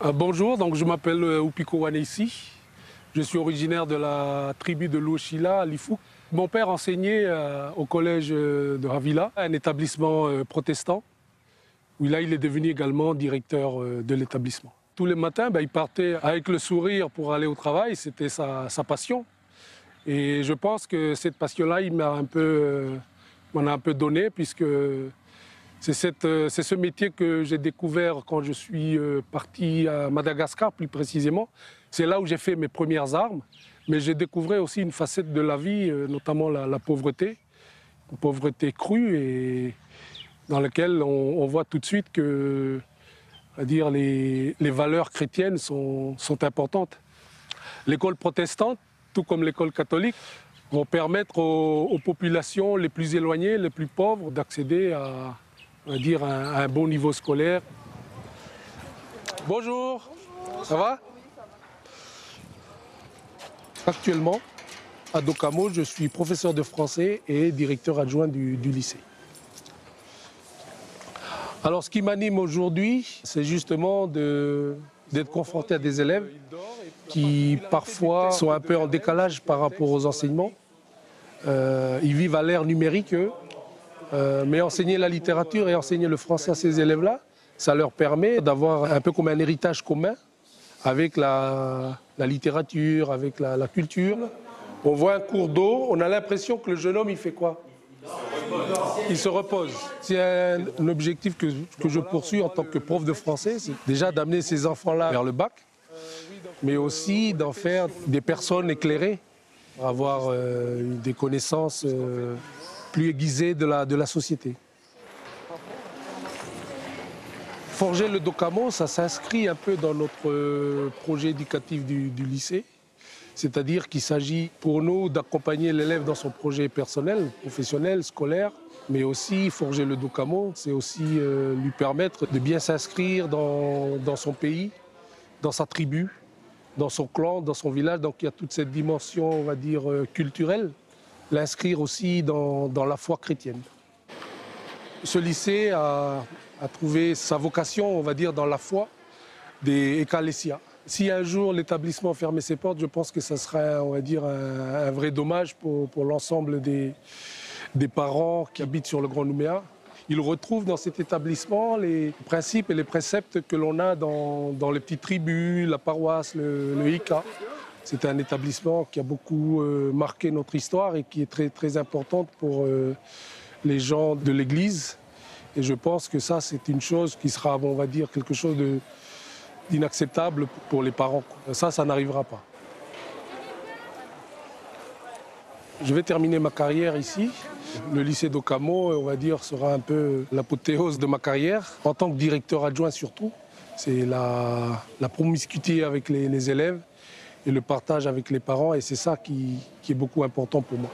Bonjour, donc je m'appelle Oupiko Waneissi. Je suis originaire de la tribu de Louochila à Lifou. Mon père enseignait au collège de Ravila, un établissement protestant, où là il est devenu également directeur de l'établissement. Tous les matins, il partait avec le sourire pour aller au travail, c'était sa passion. Et je pense que cette passion-là, il m'en a un peu donné, puisque c'est ce métier que j'ai découvert quand je suis parti à Madagascar, plus précisément. C'est là où j'ai fait mes premières armes. Mais j'ai découvert aussi une facette de la vie, notamment la pauvreté, une pauvreté crue, et dans laquelle on voit tout de suite que les valeurs chrétiennes sont importantes. L'école protestante, tout comme l'école catholique, vont permettre aux populations les plus éloignées, les plus pauvres, d'accéder à un bon niveau scolaire. Bonjour, ça va? Actuellement, à Dokamo, je suis professeur de français et directeur adjoint du lycée. Alors, ce qui m'anime aujourd'hui, c'est justement d'être confronté à des élèves qui, parfois, sont un peu en décalage par rapport aux enseignements. Ils vivent à l'ère numérique, eux. Mais enseigner la littérature et enseigner le français à ces élèves-là, ça leur permet d'avoir un peu comme un héritage commun avec la littérature, avec la culture. On voit un cours d'eau, on a l'impression que le jeune homme, il fait quoi? Il se repose. C'est un objectif que je poursuis en tant que prof de français, c'est déjà d'amener ces enfants-là vers le bac, mais aussi d'en faire des personnes éclairées, avoir des connaissances plus aiguisées de la société. Forger le Dokamo, ça s'inscrit un peu dans notre projet éducatif du lycée. C'est-à-dire qu'il s'agit pour nous d'accompagner l'élève dans son projet personnel, professionnel, scolaire, mais aussi forger le Dokamo, c'est aussi lui permettre de bien s'inscrire dans son pays, dans sa tribu, dans son clan, dans son village. Donc il y a toute cette dimension, on va dire, culturelle, l'inscrire aussi dans la foi chrétienne. Ce lycée a trouvé sa vocation, on va dire, dans la foi des Ecclésias. Si un jour l'établissement fermait ses portes, je pense que ça serait, on va dire, un vrai dommage pour l'ensemble des parents qui habitent sur le Grand Nouméa. Ils retrouvent dans cet établissement les principes et les préceptes que l'on a dans les petites tribus, la paroisse, le Ika. C'est un établissement qui a beaucoup marqué notre histoire et qui est très, très importante pour les gens de l'Église. Et je pense que ça, c'est une chose qui sera, on va dire, quelque chose d'inacceptable pour les parents. Ça n'arrivera pas. Je vais terminer ma carrière ici. Le lycée Dokamo, on va dire, sera un peu l'apothéose de ma carrière. En tant que directeur adjoint surtout, c'est la promiscuité avec les élèves et le partage avec les parents. Et c'est ça qui est beaucoup important pour moi.